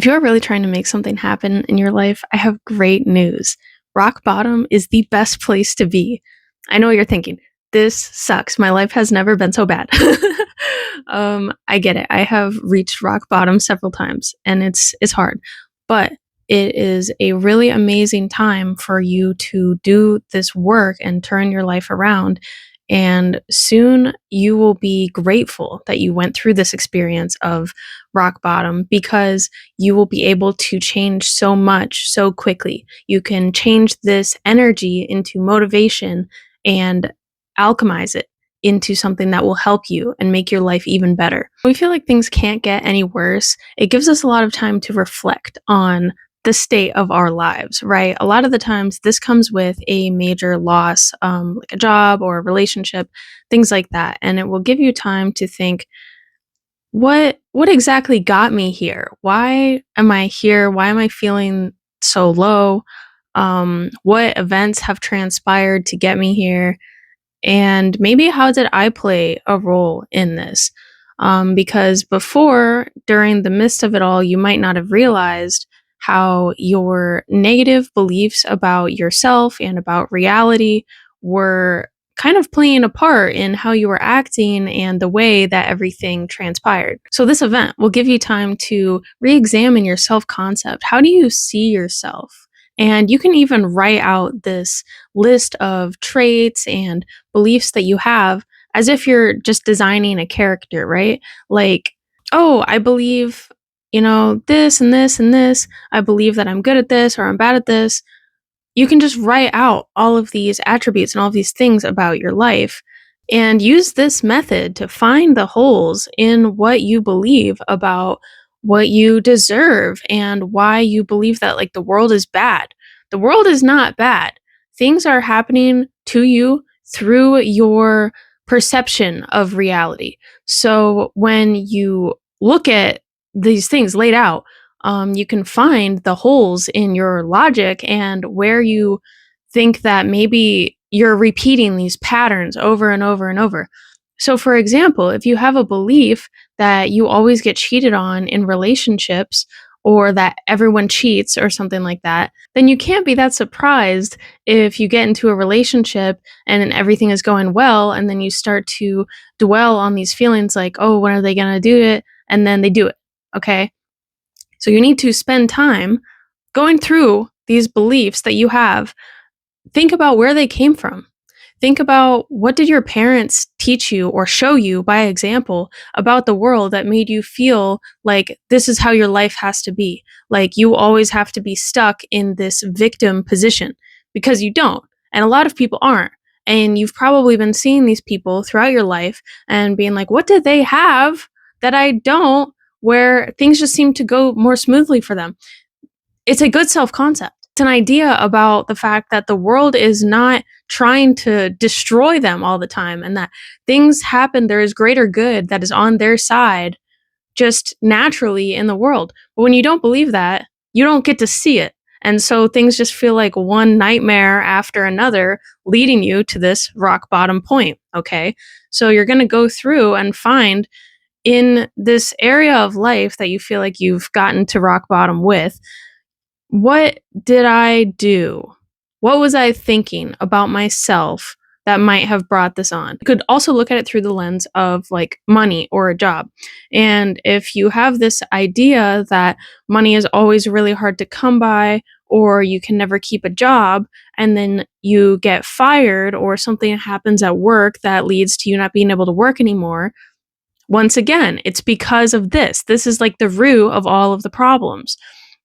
If you're really trying to make something happen in your life, I have great news. Rock bottom is the best place to be. I know what you're thinking. This sucks. My life has never been so bad. I get it. I have reached rock bottom several times and it's hard. But it is a really amazing time for you to do this work and turn your life around. And soon you will be grateful that you went through this experience of rock bottom because you will be able to change so much so quickly. You can change this energy into motivation and alchemize it into something that will help you and make your life even better. We feel like things can't get any worse. It gives us a lot of time to reflect on the state of our lives, right? A lot of the times this comes with a major loss, like a job or a relationship, things like that. And it will give you time to think, what exactly got me here? Why am I here? Why am I feeling so low? What events have transpired to get me here? And maybe how did I play a role in this? Because before, during the midst of it all, you might not have realized how your negative beliefs about yourself and about reality were kind of playing a part in how you were acting and the way that everything transpired. So, this event will give you time to re examine your self concept. How do you see yourself? And you can even write out this list of traits and beliefs that you have as if you're just designing a character, right? Like, oh, I believe, this and this and this. I believe that I'm good at this or I'm bad at this. You can just write out all of these attributes and all of these things about your life and use this method to find the holes in what you believe about what you deserve and why you believe that like the world is bad. The world is not bad. Things are happening to you through your perception of reality. So when you look at these things laid out, you can find the holes in your logic and where you think that maybe you're repeating these patterns over and over and over. So, for example, if you have a belief that you always get cheated on in relationships or that everyone cheats or something like that, then you can't be that surprised if you get into a relationship and then everything is going well and then you start to dwell on these feelings like, oh, when are they going to do it? And then they do it. Okay. So you need to spend time going through these beliefs that you have. Think about where they came from. Think about what did your parents teach you or show you by example about the world that made you feel like this is how your life has to be. Like you always have to be stuck in this victim position because you don't. And a lot of people aren't. And you've probably been seeing these people throughout your life and being like, what did they have that I don't? Where things just seem to go more smoothly for them. It's a good self concept. It's an idea about the fact that the world is not trying to destroy them all the time and that things happen. There is greater good that is on their side just naturally in the world. But when you don't believe that, you don't get to see it. And so things just feel like one nightmare after another, leading you to this rock bottom point. Okay. So you're going to go through and find in this area of life that you feel like you've gotten to rock bottom with, what did I do? What was I thinking about myself that might have brought this on? You could also look at it through the lens of like money or a job. And if you have this idea that money is always really hard to come by, or you can never keep a job, and then you get fired, or something happens at work that leads to you not being able to work anymore, once again, it's because of this. This is like the root of all of the problems.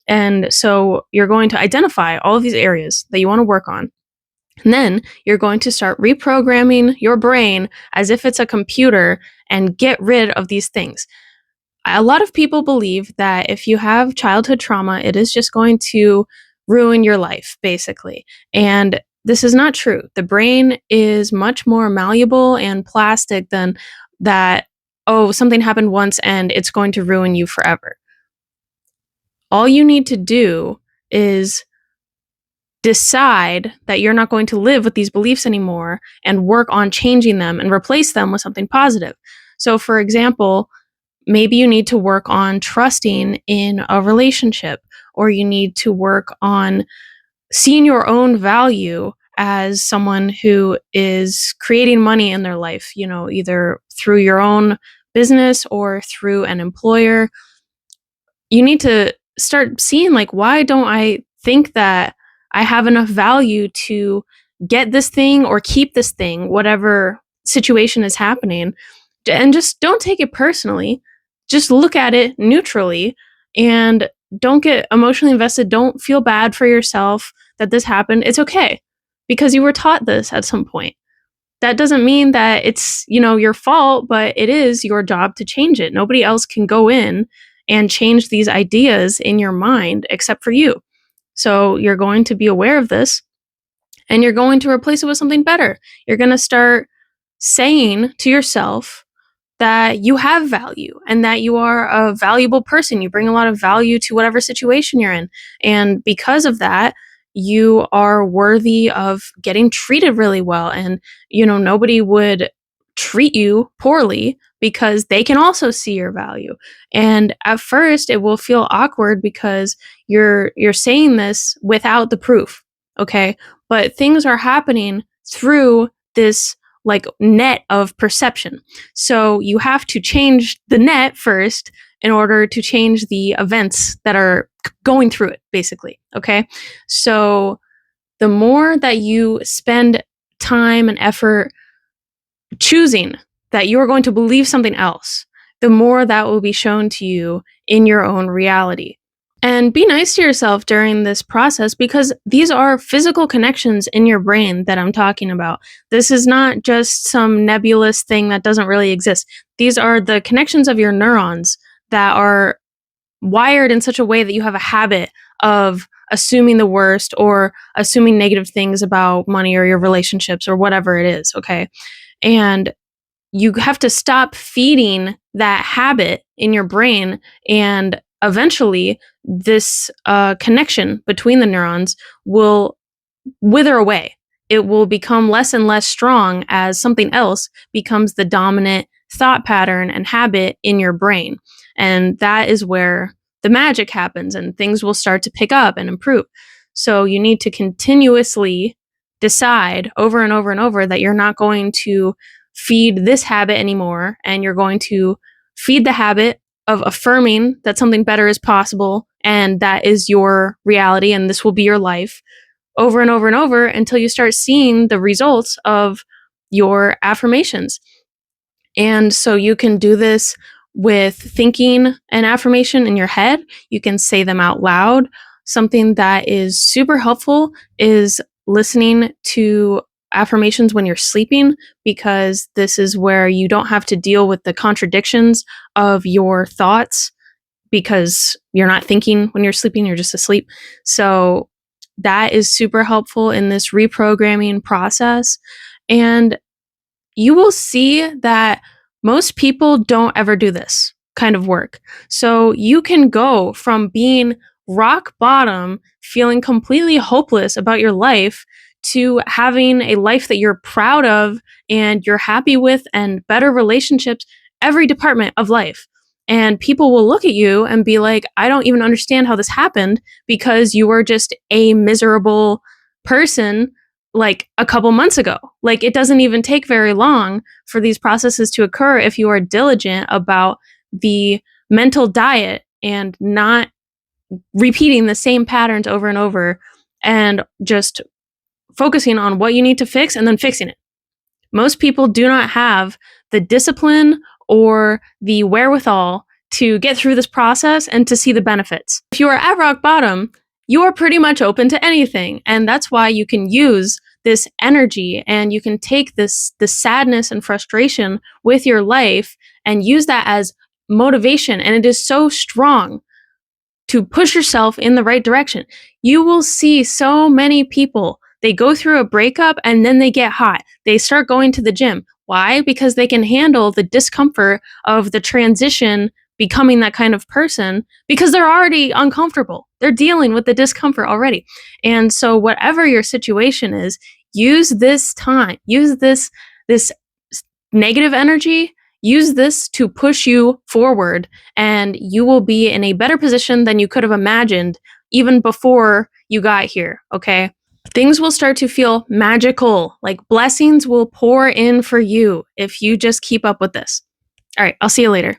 And so you're going to identify all of these areas that you want to work on. And then you're going to start reprogramming your brain as if it's a computer and get rid of these things. A lot of people believe that if you have childhood trauma, it is just going to ruin your life, basically. And this is not true. The brain is much more malleable and plastic than that, oh, something happened once and it's going to ruin you forever. All you need to do is decide that you're not going to live with these beliefs anymore and work on changing them and replace them with something positive. So, for example, Maybe you need to work on trusting in a relationship, or you need to work on seeing your own value as someone who is creating money in their life, either through your own business or through an employer. You need to start seeing, like, why don't I think that I have enough value to get this thing or keep this thing, whatever situation is happening, and just don't take it personally. Just look at it neutrally and don't get emotionally invested. Don't feel bad for yourself that this happened. It's okay because you were taught this at some point. That doesn't mean that it's, your fault, but it is your job to change it. Nobody else can go in and change these ideas in your mind except for you. So you're going to be aware of this and you're going to replace it with something better. You're going to start saying to yourself that you have value and that you are a valuable person. You bring a lot of value to whatever situation you're in. And because of that, you are worthy of getting treated really well. And, nobody would treat you poorly because they can also see your value. And at first it will feel awkward because you're saying this without the proof. Okay. But things are happening through this like net of perception. So you have to change the net first in order to change the events that are going through it, basically. Okay. So the more that you spend time and effort choosing that you are going to believe something else, the more that will be shown to you in your own reality. And be nice to yourself during this process because these are physical connections in your brain that I'm talking about. This is not just some nebulous thing that doesn't really exist. These are the connections of your neurons that are wired in such a way that you have a habit of assuming the worst or assuming negative things about money or your relationships or whatever it is, okay? And you have to stop feeding that habit in your brain, and eventually this connection between the neurons will wither away. It will become less and less strong as something else becomes the dominant thought pattern and habit in your brain. And that is where the magic happens and things will start to pick up and improve. So you need to continuously decide over and over and over that you're not going to feed this habit anymore, and you're going to feed the habit of affirming that something better is possible and that is your reality and this will be your life over and over and over until you start seeing the results of your affirmations. And so you can do this with thinking an affirmation in your head. You can say them out loud. Something that is super helpful is listening to affirmations when you're sleeping, because this is where you don't have to deal with the contradictions of your thoughts because you're not thinking when you're sleeping, you're just asleep. So that is super helpful in this reprogramming process. And you will see that most people don't ever do this kind of work. So you can go from being rock bottom, feeling completely hopeless about your life, to having a life that you're proud of and you're happy with and better relationships, every department of life. And people will look at you and be like, I don't even understand how this happened because you were just a miserable person like a couple months ago. Like, it doesn't even take very long for these processes to occur if you are diligent about the mental diet and not repeating the same patterns over and over and just focusing on what you need to fix and then fixing it. Most people do not have the discipline or the wherewithal to get through this process and to see the benefits. If you are at rock bottom, you are pretty much open to anything. And that's why you can use this energy and you can take this sadness and frustration with your life and use that as motivation. And it is so strong to push yourself in the right direction. You will see so many people, they go through a breakup and then they get hot. They start going to the gym. Why? Because they can handle the discomfort of the transition becoming that kind of person because they're already uncomfortable. They're dealing with the discomfort already. And so whatever your situation is, use this time, use this negative energy, Use this to push you forward, and you will be in a better position than you could have imagined even before you got here, okay? Things will start to feel magical. Like blessings will pour in for you if you just keep up with this. All right, I'll see you later.